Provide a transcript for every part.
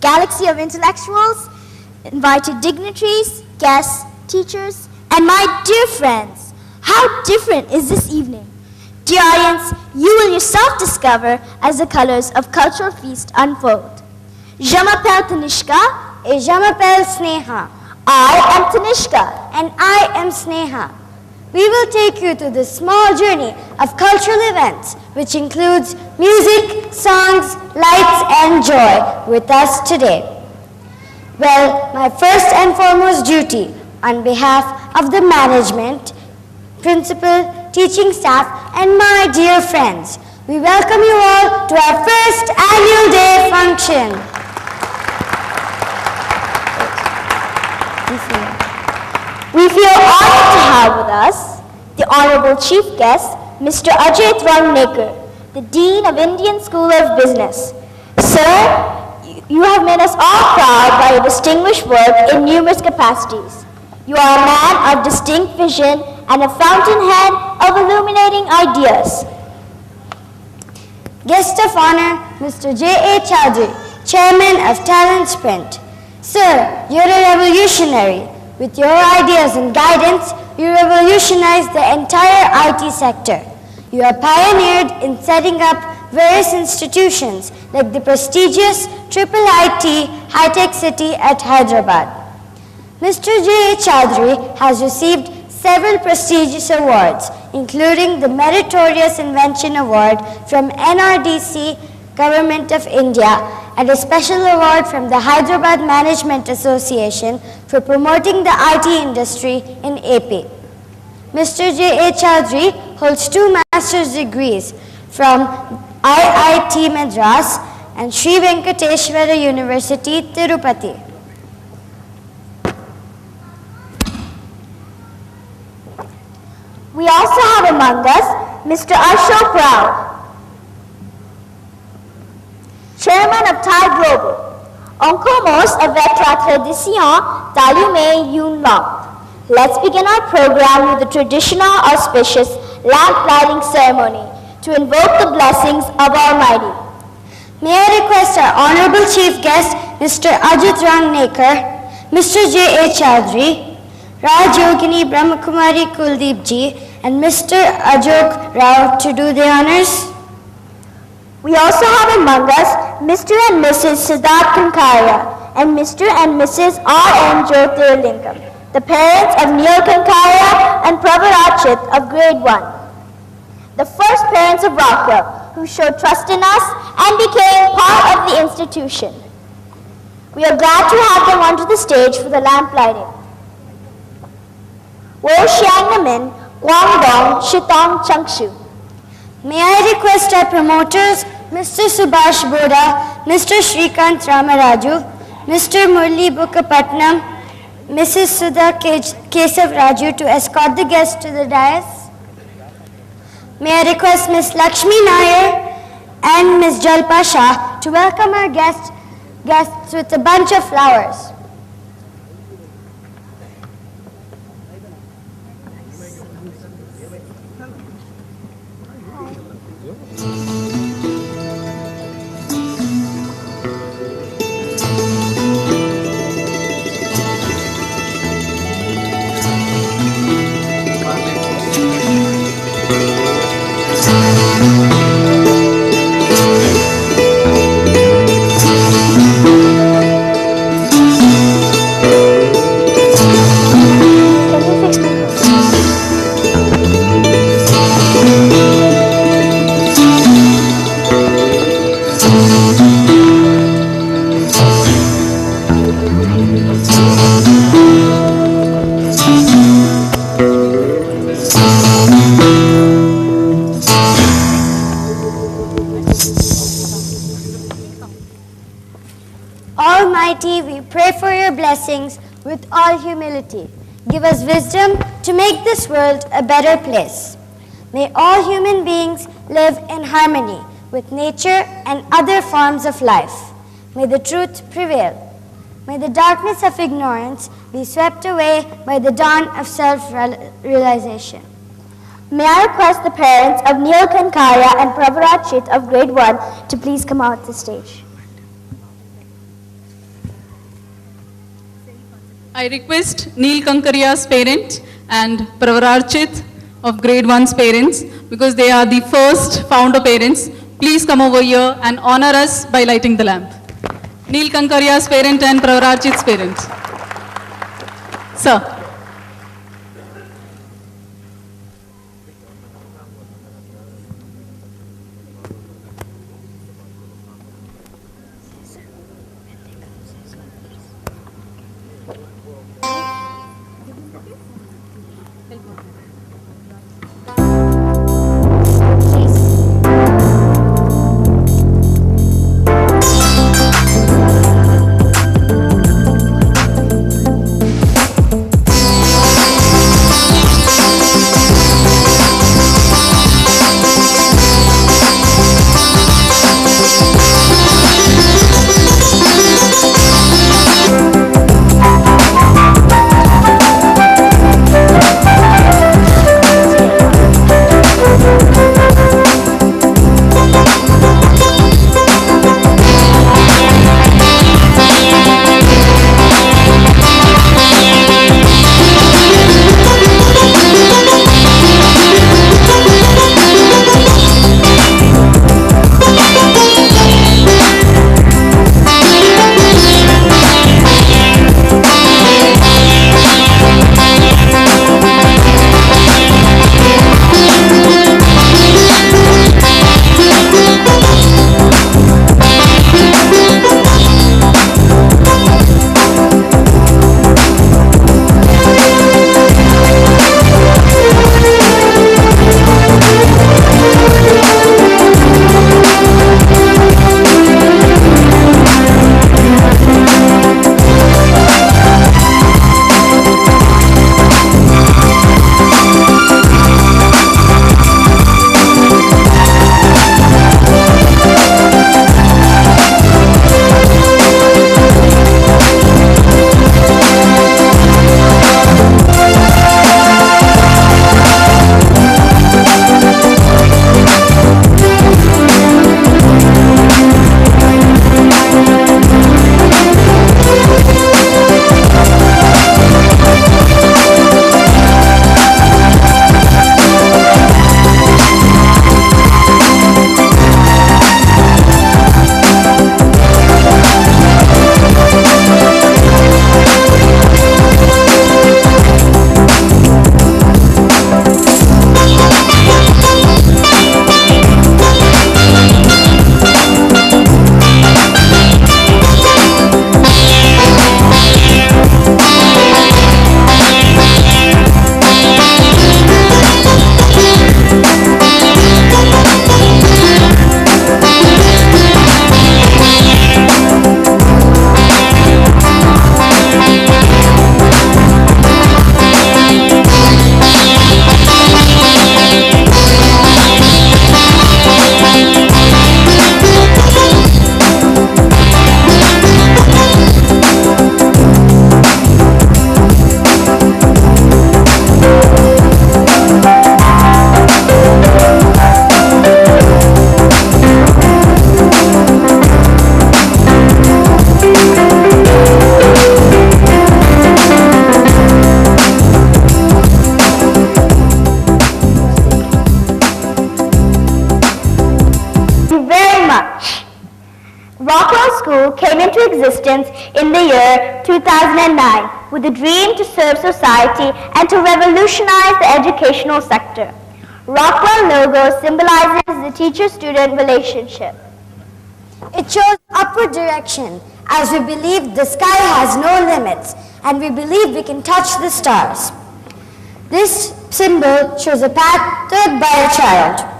galaxy of intellectuals, invited dignitaries, guests, teachers, and my dear friends. How different is this evening? Dear audience, you will yourself discover as the colors of Cultural Feast unfold. Je m'appelle Tanishka. Et je m'appelle Sneha. I am Tanishka. And I am Sneha. We will take you to this small journey of cultural events, which includes music, songs, lights, and joy with us today. Well, my first and foremost duty on behalf of the management, principal, teaching staff, and my dear friends, we welcome you all to our first annual day function. We feel honored to have with us the Honorable Chief Guest, Mr. Ajay Rangnekar, the Dean of Indian School of Business. Sir, you have made us all proud by your distinguished work in numerous capacities. You are a man of distinct vision and a fountainhead of illuminating ideas. Guest of honor, Mr. J.A. Chaudhary, Chairman of Talent Sprint. Sir, you're a revolutionary. With your ideas and guidance, you revolutionized the entire IT sector. You have pioneered in setting up various institutions like the prestigious Triple IT High-Tech City at Hyderabad. Mr. J.A. Chaudhary has received several prestigious awards, including the Meritorious Invention Award from NRDC, Government of India, and a special award from the Hyderabad Management Association for promoting the IT industry in AP. Mr. J.A. Chaudhary holds 2 master's degrees from IIT Madras and Sri Venkateshwara University, Tirupati. We also have among us Mr. Ashok Rao, Chairman of Thai Global. On commence avec la tradition d'allumer une lampe. Let's begin our program with the traditional auspicious lamp lighting ceremony to invoke the blessings of Almighty. May I request our Honorable Chief Guest, Mr. Ajit Rangnekar, Mr. J.A. Chaudhary, Raj Yogini Brahmakumari Kuldeep Ji, and Mr. Ajok Rao to do the honors. We also have among us Mr. and Mrs. Siddharth Kankaria and Mr. and Mrs. R.M. Jyotirlingam, the parents of Neil Kankaria and Pravarachit of grade 1. The first parents of Rockwell, who showed trust in us and became part of the institution. We are glad to have them onto the stage for the lamp lighting. Wo Xiang Namin, Guangdong, Shitong, Changshu. May I request our promoters, Mr. Subhash Boda, Mr. Shrikant Ramaraju, Mr. Murli Bukapatnam, Mrs. Sudha Kesav Raju to escort the guests to the dais. May I request Ms. Lakshmi Nair and Ms. Jalpa Shah to welcome our guests with a bunch of flowers. Almighty, we pray for your blessings with all humility. Give us wisdom to make this world a better place. May all human beings live in harmony with nature and other forms of life. May the truth prevail. May the darkness of ignorance be swept away by the dawn of self-realization. May I request the parents of Neil Kankaria and Pravarachit of grade 1 to please come out to the stage. I request Neil Kankariya's parent and Pravararchit of grade 1's parents, because they are the first founder parents. Please come over here and honor us by lighting the lamp. Neil Kankariya's parent and Pravararchit's parent. Sir. Rockwell School came into existence in the year 2009 with a dream to serve society and to revolutionize the educational sector. Rockwell logo symbolizes the teacher-student relationship. It shows upward direction as we believe the sky has no limits and we believe we can touch the stars. This symbol shows a path trod by a child.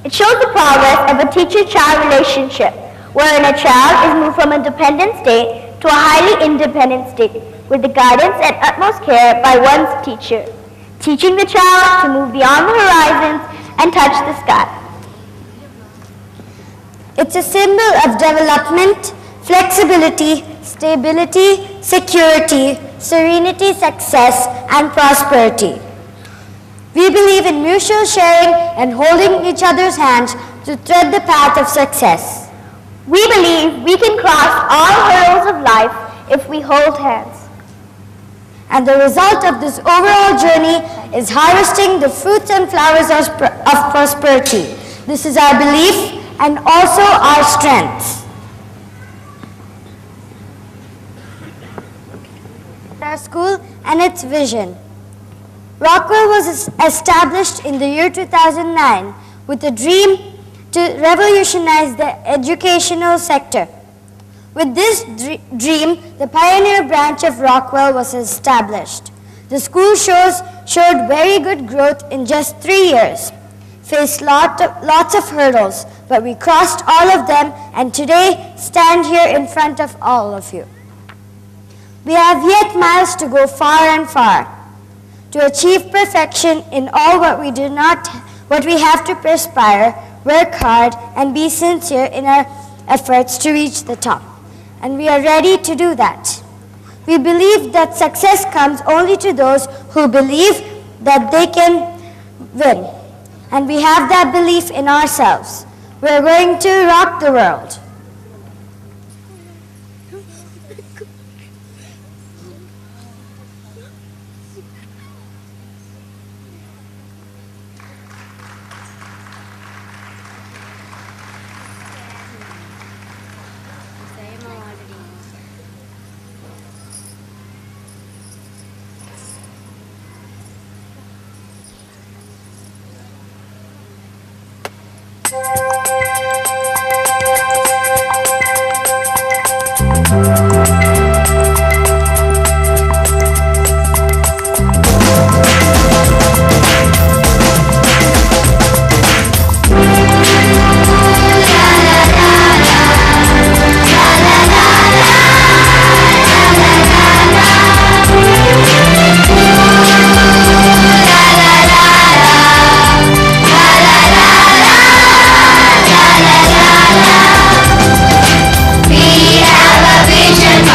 It shows the progress of a teacher-child relationship, wherein a child is moved from a dependent state to a highly independent state, with the guidance and utmost care by one's teacher, teaching the child to move beyond the horizons and touch the sky. It's a symbol of development, flexibility, stability, security, serenity, success, and prosperity. We believe in mutual sharing and holding each other's hands to tread the path of success. We believe we can cross all hurdles of life if we hold hands. And the result of this overall journey is harvesting the fruits and flowers of prosperity. This is our belief and also our strength. Our school and its vision. Rockwell was established in the year 2009 with a dream to revolutionize the educational sector. With this dream, the pioneer branch of Rockwell was established. The school showed very good growth in just 3 years, faced lots of hurdles, but we crossed all of them and today stand here in front of all of you. We have yet miles to go far and far to achieve perfection in all what we have to perspire, work hard, and be sincere in our efforts to reach the top. And we are ready to do that. We believe that success comes only to those who believe that they can win. And we have that belief in ourselves. We're going to rock the world. We have a vision.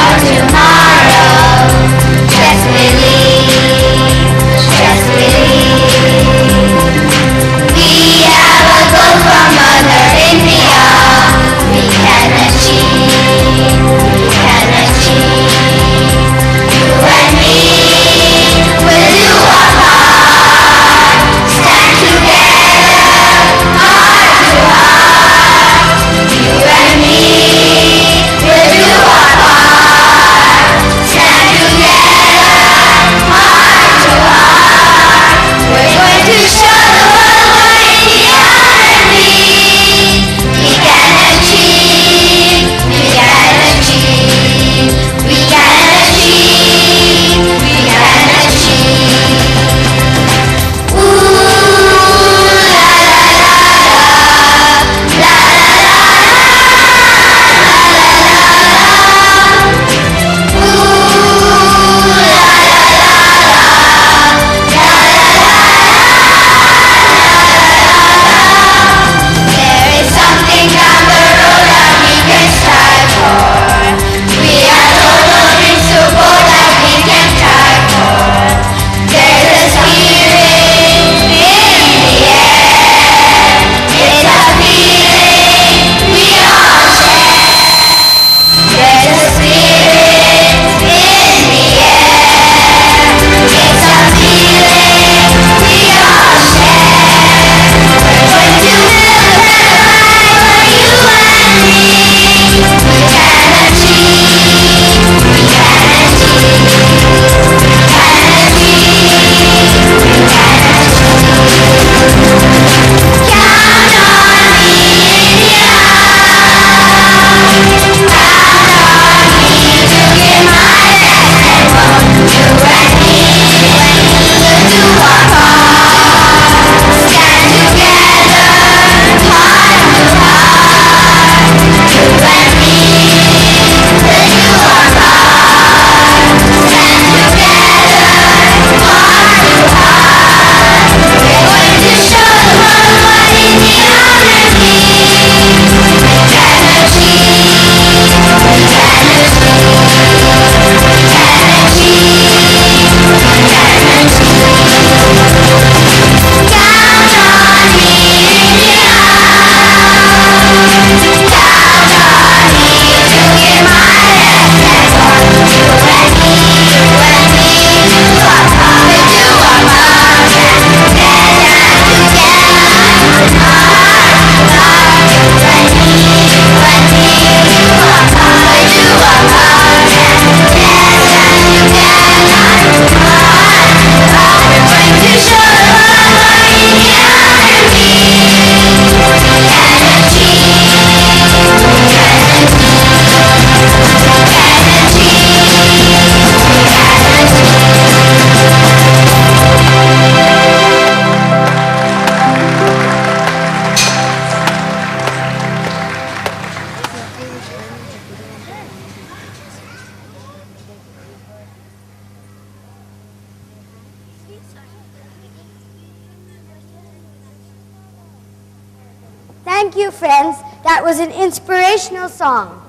Thank you, friends. That was an inspirational song.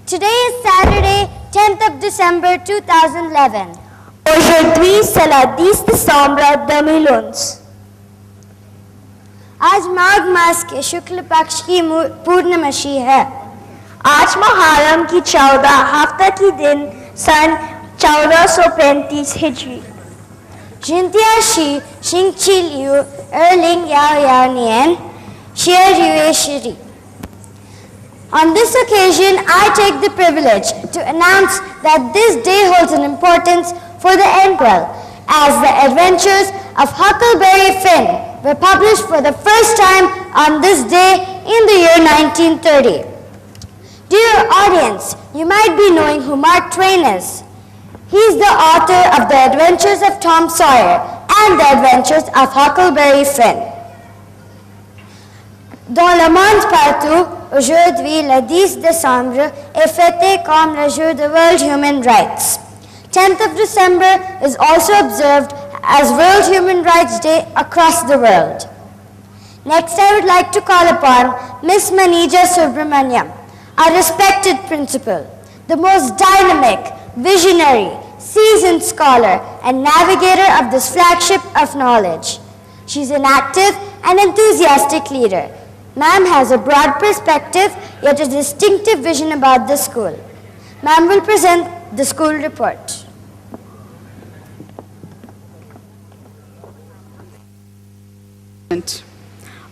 Today is Saturday, 10th of December 2011. Aujourd'hui, c'est le 10 décembre 2011. आज माघ मास के शुक्ल पक्ष की पूर्णिमासी है. आज मुहर्रम की 14 हफ्ता की दिन सन 1435 हिजरी. Jintia shi shingchi liu erling yao yao nien shir yue shiri. On this occasion, I take the privilege to announce that this day holds an importance for the Enquel, as the adventures of Huckleberry Finn were published for the first time on this day in the year 1930. Dear audience, you might be knowing who Mark Twain is. He is the author of The Adventures of Tom Sawyer and The Adventures of Huckleberry Finn. Dans le monde partout, aujourd'hui, le 10 décembre, est fêté comme le jour de World Human Rights. 10th of December is also observed as World Human Rights Day across the world. Next, I would like to call upon Miss Manija Subramaniam, our respected principal, the most dynamic, visionary, seasoned scholar and navigator of this flagship of knowledge. She's an active and enthusiastic leader. Ma'am has a broad perspective, yet a distinctive vision about the school. Ma'am will present the school report.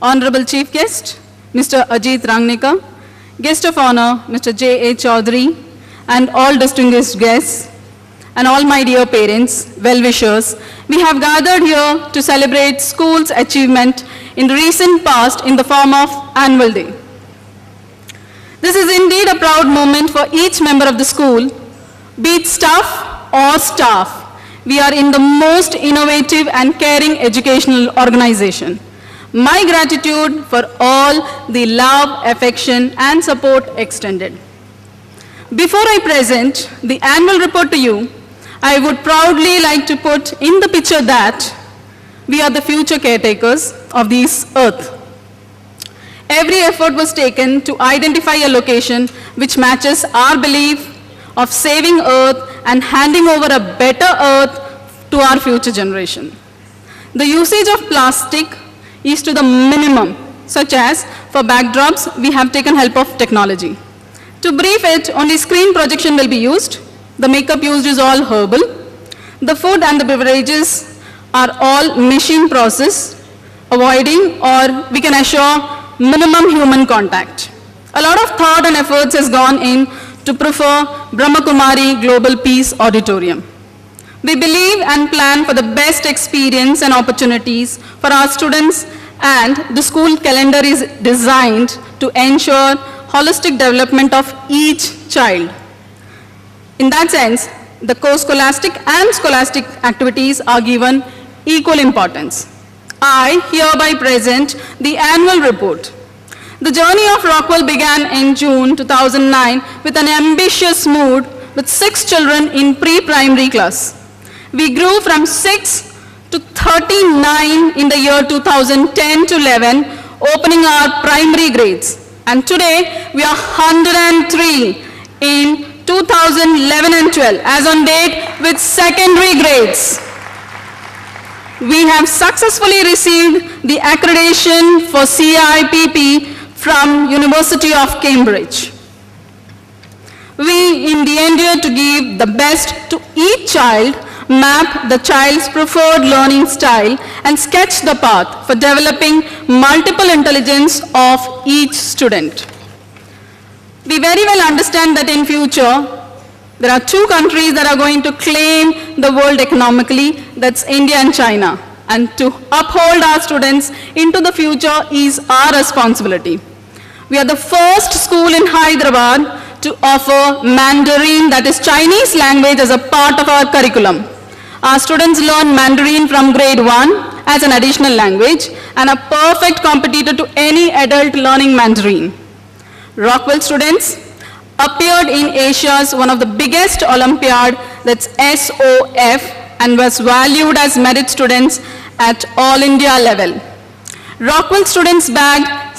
Honorable Chief Guest, Mr. Ajit Rangnika, Guest of Honor, Mr. J.A. Chaudhary, and all distinguished guests, and all my dear parents, well-wishers, we have gathered here to celebrate school's achievement in the recent past in the form of Annual Day. This is indeed a proud moment for each member of the school, be it staff or staff. We are in the most innovative and caring educational organization. My gratitude for all the love, affection, and support extended. Before I present the annual report to you, I would proudly like to put in the picture that we are the future caretakers of this earth. Every effort was taken to identify a location which matches our belief of saving earth and handing over a better earth to our future generation. The usage of plastic is to the minimum, such as for backdrops, we have taken help of technology. To brief it, only screen projection will be used. The makeup used is all herbal. The food and the beverages are all machine processed, avoiding or we can assure minimum human contact. A lot of thought and efforts has gone in to prefer Brahma Kumari Global Peace Auditorium. We believe and plan for the best experience and opportunities for our students, and the school calendar is designed to ensure holistic development of each child. In that sense, the co-scholastic and scholastic activities are given equal importance. I hereby present the annual report. The journey of Rockwell began in June 2009 with an ambitious mood with 6 children in pre-primary class. We grew from 6 to 39 in the year 2010 to 11, opening our primary grades. And today, we are 103 in 2011 and 12, as on date with secondary grades. We have successfully received the accreditation for CIPP from University of Cambridge. We endeavor to give the best to each child, map the child's preferred learning style, and sketch the path for developing multiple intelligence of each student. We very well understand that in future, there are 2 countries that are going to claim the world economically, that's India and China. And to uphold our students into the future is our responsibility. We are the first school in Hyderabad to offer Mandarin, that is Chinese language, as a part of our curriculum. Our students learn Mandarin from grade 1 as an additional language and a perfect competitor to any adult learning Mandarin. Rockwell students appeared in Asia's one of the biggest Olympiad, that's SOF, and was valued as merit students at all India level. Rockwell students bagged